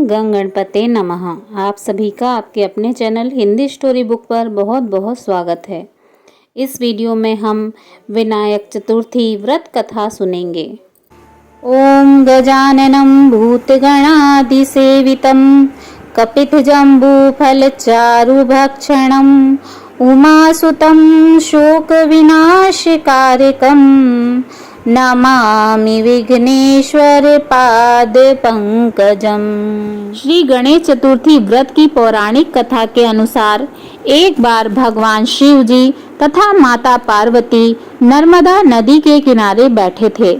गं गणपते नमः। आप सभी का आपके अपने चैनल हिंदी स्टोरी बुक पर बहुत बहुत स्वागत है। इस वीडियो में हम विनायक चतुर्थी व्रत कथा सुनेंगे। ओम गजाननं भूतगणादिसेवितं कपितजम्बूफलचारुभक्षणं उमासुतं शोकविनाशकारकं नमामि विघ्नेश्वर पाद पंकजम। श्री गणेश चतुर्थी व्रत की पौराणिक कथा के अनुसार एक बार भगवान शिव जी तथा माता पार्वती नर्मदा नदी के किनारे बैठे थे।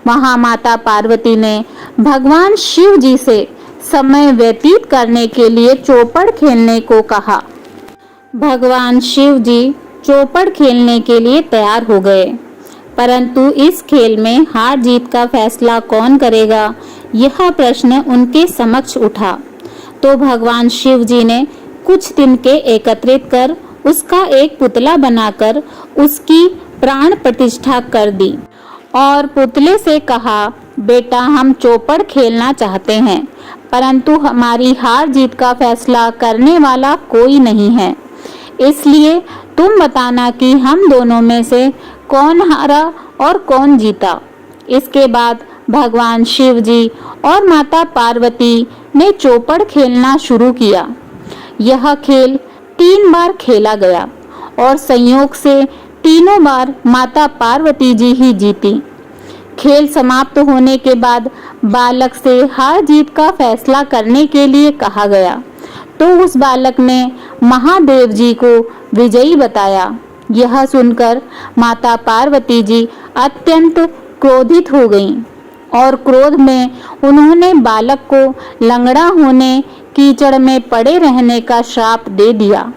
वहां माता पार्वती ने भगवान शिव जी से समय व्यतीत करने के लिए चौपड़ खेलने को कहा। भगवान शिव जी चौपड़ खेलने के लिए तैयार हो गए, परंतु इस खेल में हार जीत का फैसला कौन करेगा, यह प्रश्न उनके समक्ष उठा। तो भगवान शिव जी ने कुछ तिनके एकत्रित कर उसका एक पुतला बनाकर उसकी प्राण प्रतिष्ठा कर दी और पुतले से कहा, बेटा हम चौपड़ खेलना चाहते हैं, परंतु हमारी हार जीत का फैसला करने वाला कोई नहीं है, इसलिए तुम बताना कि हम दोनों में से कौन हारा और कौन जीता। इसके बाद भगवान शिव जी और माता पार्वती ने चौपड़ खेलना शुरू किया। यह खेल 3 बार खेला गया और संयोग से तीनों बार माता पार्वती जी ही जीती। खेल समाप्त होने के बाद बालक से हार जीत का फैसला करने के लिए कहा गया, तो उस बालक ने महादेव जी को विजयी बताया। यह सुनकर माता पार्वती जी अत्यंत क्रोधित हो गईं और क्रोध में उन्होंने बालक को लंगड़ा होने, कीचड़ में पड़े रहने का श्राप दे दिया।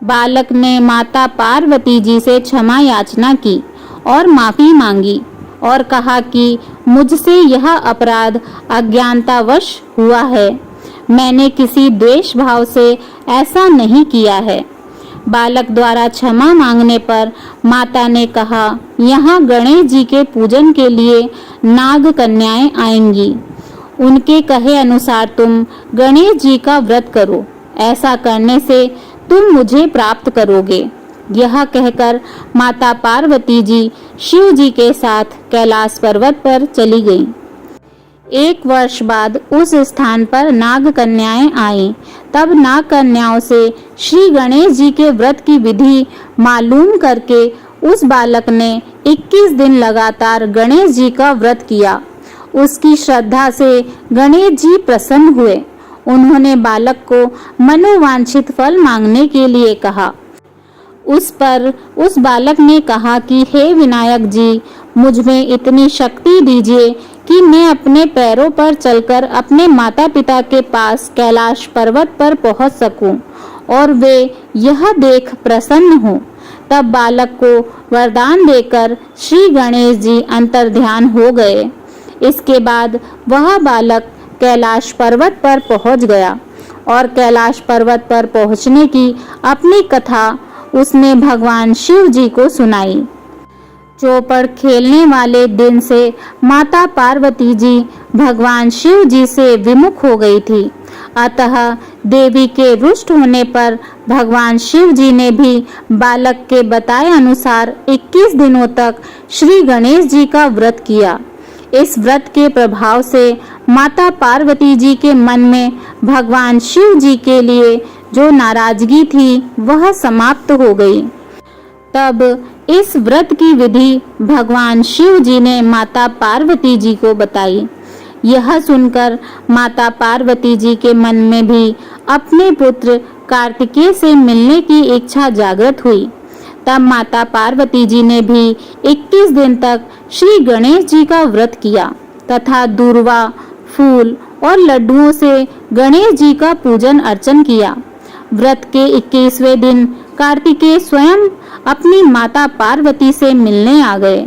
बालक ने माता पार्वती जी से क्षमा याचना की और माफी मांगी और कहा कि मुझसे यह अपराध अज्ञानतावश हुआ है, मैंने किसी द्वेष भाव से ऐसा नहीं किया है। बालक द्वारा क्षमा मांगने पर माता ने कहा, यहाँ गणेश जी के पूजन के लिए नाग कन्याएं आएंगी, उनके कहे अनुसार तुम गणेश जी का व्रत करो, ऐसा करने से तुम मुझे प्राप्त करोगे। यह कहकर माता पार्वती जी शिव जी के साथ कैलाश पर्वत पर चली गईं। 1 वर्ष बाद उस स्थान पर नाग कन्याएं आईं। तब नाग कन्याओं से श्री गणेश जी के व्रत की विधि मालूम करके उस बालक ने 21 दिन लगातार गणेश जी का व्रत किया। उसकी श्रद्धा से गणेश जी प्रसन्न हुए। उन्होंने बालक को मनोवांछित फल मांगने के लिए कहा। उस पर उस बालक ने कहा कि हे विनायक जी, मुझ में इतनी शक्ति दीजिए कि मैं अपने पैरों पर चलकर अपने माता पिता के पास कैलाश पर्वत पर पहुंच सकूं और वे यह देख प्रसन्न हों। तब बालक को वरदान देकर श्री गणेश जी अंतर्ध्यान हो गए। इसके बाद वह बालक कैलाश पर्वत पर पहुंच गया और कैलाश पर्वत पर पहुंचने की अपनी कथा उसने भगवान शिव जी को सुनाई। चौपड़ खेलने वाले दिन से माता पार्वती जी भगवान शिव जी से विमुख हो गई थी। अतः देवी के रुष्ट होने पर भगवान शिव जी ने भी बालक के बताए अनुसार 21 दिनों तक श्री गणेश जी का व्रत किया। इस व्रत के प्रभाव से माता पार्वती जी के मन में भगवान शिव जी के लिए जो नाराजगी थी वह समाप्त हो गई। तब इस व्रत की विधि भगवान शिव जी ने माता पार्वती जी को बताई। यह सुनकर माता पार्वती जी के मन में भी अपने पुत्र कार्तिकेय से मिलने की इच्छा जागृत हुई। तब माता पार्वती जी ने भी 21 दिन तक श्री गणेश जी का व्रत किया तथा दूर्वा, फूल और लड्डुओं से गणेश जी का पूजन अर्चन किया। व्रत के 21वें दिन कार्तिकेय स्वयं अपनी माता पार्वती से मिलने आ गए।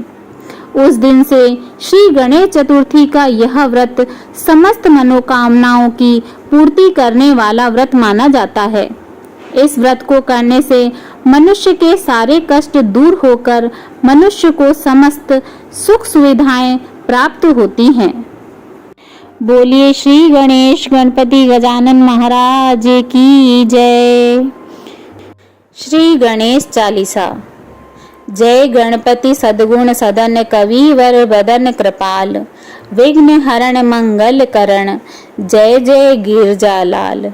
उस दिन से श्री गणेश चतुर्थी का यह व्रत समस्त मनोकामनाओं की पूर्ति करने वाला व्रत माना जाता है। इस व्रत को करने से मनुष्य के सारे कष्ट दूर होकर मनुष्य को समस्त सुख सुविधाएं प्राप्त होती हैं। बोलिए श्री गणेश गणपति गजानन महाराज की जय। श्री गणेश चालीसा। जय गणपति सद्गुण सदन कविवर बदन कृपाल, विघ्न हरण मंगल करण, जय जय गिरजालाल।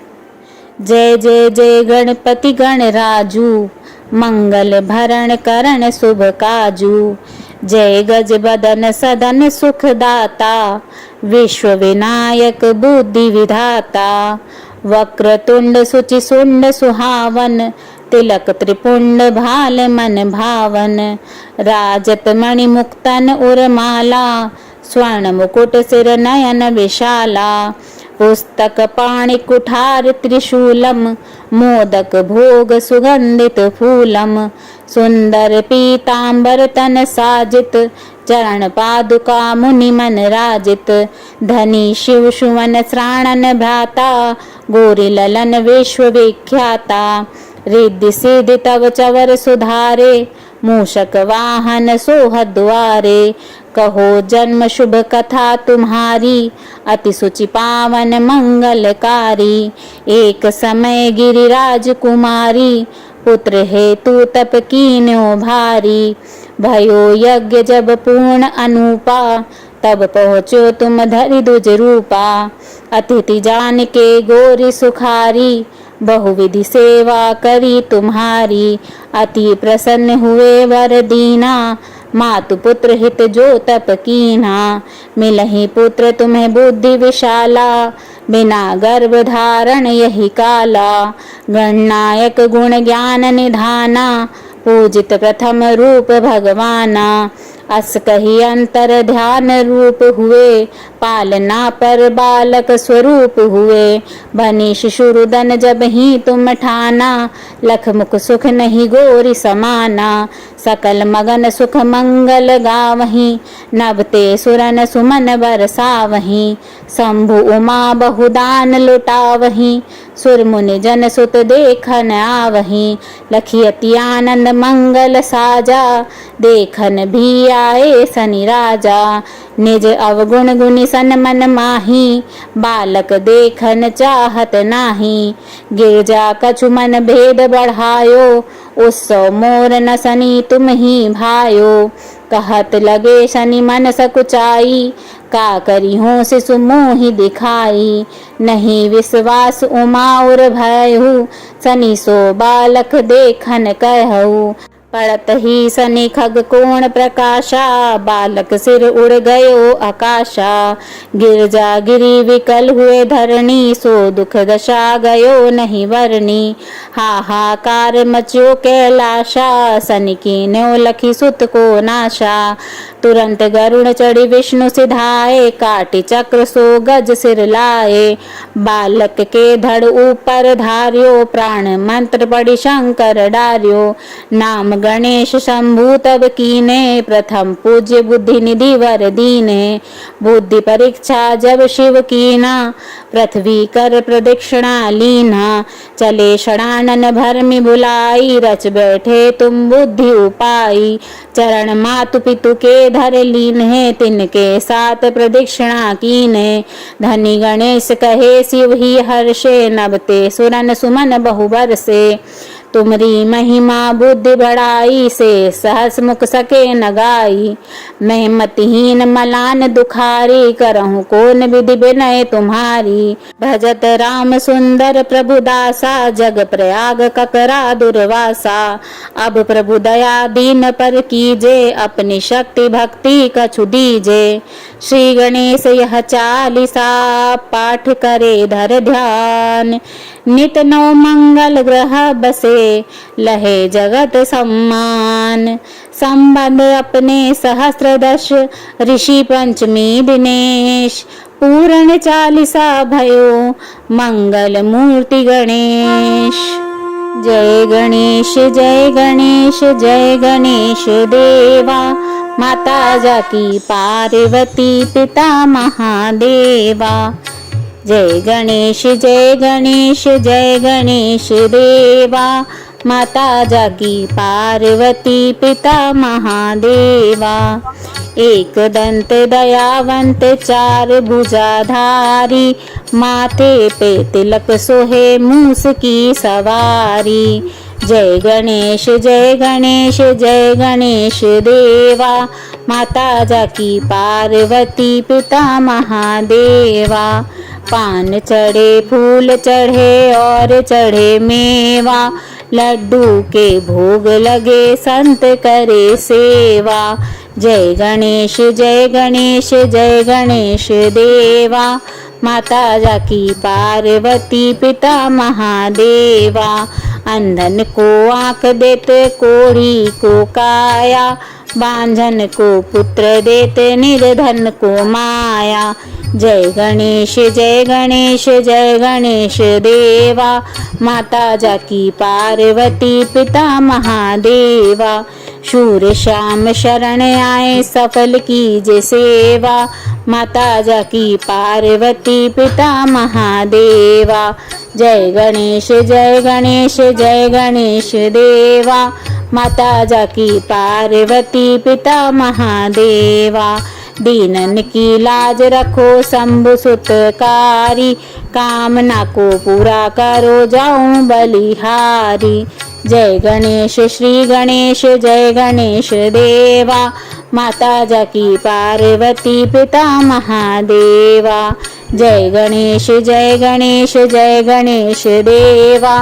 जय जय जय गणपति गणराजू, मंगल भरण करण शुभ काजू। जय गज बदन सदन सुखदाता, विश्व विनायक बुद्धि विधाता। वक्रतुंड सुचि सुंड सुहावन, तिलक त्रिपुंड भाल मन भावन। राजत मणि मुक्तन उर्माला, स्वर्ण मुकुट सिर नयन विशाला। पुस्तक पाणि कुठार त्रिशूलम, मोदक भोग सुगंधित फूलम। सुंदर पीतांबर तन साजित, चरण पादुका मुनि मन राजित। धनी शिव सुवन श्राणन भ्राता, गोरी ललन विश्व विख्याता। रिद्धि सिद्धि तव चवर सुधारे, मूषक वाहन सोहत द्वारे। कहो जन्म शुभ कथा तुम्हारी, अति सुचि पावन मंगलकारी। एक समय गिरिराज कुमारी, पुत्र हेतु तप कीन्यो भारी। भयो यज्ञ जब पूर्ण अनुपा, तब पहुँचो तुम धरि दुज रूपा। अतिथि जान के गोरी सुखारी, बहुविधि सेवा करी तुम्हारी। अति प्रसन्न हुए वर दीना, मातु पुत्र हित जो तप कीना। मिलहि पुत्र तुम्हें बुद्धि विशाला, बिना गर्भ धारण यही काला। गणनायक गुण ज्ञान निधाना, पूजित प्रथम रूप भगवाना। अस कही अंतर ध्यान रूप हुए, पालना पर बालक स्वरूप हुए। बनी शिशुरुदन जब ही तुम ठाना, लख मुख सुख नहीं गोरी समाना। सकल मगन सुख मंगल गावहीं, नभते सुरन सुमन बरसावहीं। शंभु उमा बहुदान लुटावहीं, सुर मुनि जन सुत देखन आवहीं। लखी अति आनंद मंगल साजा, देखन भी आए शनि राजा। निज अवगुण गुनि सन मन माही, बालक देखन चाहत नाही। गिरजा कछु मन भेद बढ़ायो, उत्सव मोर न शनि तुम ही भायो। कहत लगे शनि मन सकुचाई, का करी हो शिशु मोहि दिखाई। नहीं विश्वास उमा उर भयहु, शनि सो बालक देखन कहु। पड़त ही शनि खग कोण प्रकाशा, बालक सिर उड़ गयो आकाशा। गिरजा गिरी विकल हुए धरणी, सो दुख दशा गयो नहीं वरणी। हाहाकार मच्यो कैलाशा, शनि कीन्यो लखी सुत को नाशा। तुरंत गरुण चढ़ी विष्णु सिधाए, काटी चक्र सो गज सिर लाए। बालक के धड़ ऊपर धार्यो, प्राण मंत्र पढ़ी शंकर डार्यो। नाम गणेश शंभु तब कीने, प्रथम पूज्य बुद्धि निधि वर दीने। बुद्धि परीक्षा जब शिव कीना, पृथ्वी कर प्रदक्षिणा लीना। चले षडानन भरमि भुलाई, रच बैठे तुम बुद्धि उपाई। चरण मातु पितु के धर लीन्हे, तिनके साथ प्रदक्षिणा कीने। धनी गणेश कहे शिव ही हर्षे, नभते सुरन सुमन बहु बरसे। तुमरी महिमा बुद्धि बढ़ाई, से सहस मुख सके न गाई। मैं मतिहीन मलान दुखारी, करहूँ कौन विधि विनय तुम्हारी। भजत राम सुंदर प्रभु दासा, जग प्रयाग ककरा दुर्वासा। अब प्रभु दया दीन पर कीजे, अपनी शक्ति भक्ति कछु दीजे। श्री गणेश यह चालीसा, पाठ करे धर ध्यान। नित नौ मंगल ग्रह बसे, लहे जगत सम्मान। संबंध अपने सहस्त्र दश, ऋषि पंचमी दिनेश। पूर्ण चालीसा भयो, मंगल मूर्ति गणेश। जय गणेश जय गणेश जय गणेश देवा। माता जाकी पार्वती पिता महादेवा। जय गणेश जय गणेश जय गणेश देवा। माता जागी पार्वती पिता महादेवा। एक दंत दयावंत चार भुजाधारी, माथे पे तिलक सोहे मूस की सवारी। जय गणेश जय गणेश जय गणेश देवा, माता जाकी पार्वती पिता महादेवा। पान चढ़े फूल चढ़े और चढ़े मेवा, लड्डू के भोग लगे संत करे सेवा। जय गणेश जय गणेश जय गणेश देवा, माता जाकी पार्वती पिता महादेवा। अंधन को आँख देते कोढ़ी को काया, बांझन को पुत्र देते निर्धन को माया। जय गणेश जय गणेश जय गणेश देवा, माता जाकी पार्वती पिता महादेवा। शूर श्याम शरण आए सफल कीजे सेवा, माता जाकी पार्वती पिता महादेवा। जय गणेश जय गणेश जय गणेश देवा, माता जाकी पार्वती पिता महादेवा। दीनन की लाज रखो शंभु सुतकारी, कामना को पूरा करो जाऊं बलिहारी। जय गणेश श्री गणेश जय गणेश देवा, माता जाकी पार्वती पिता महादेवा। जय गणेश जय गणेश जय गणेश देवा,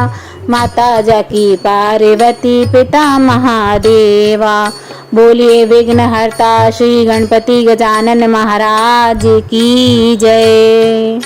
माता जाकी पार्वती पिता महादेवा। बोलिए विघ्नहर्ता श्री गणपति गजानन महाराज की जय।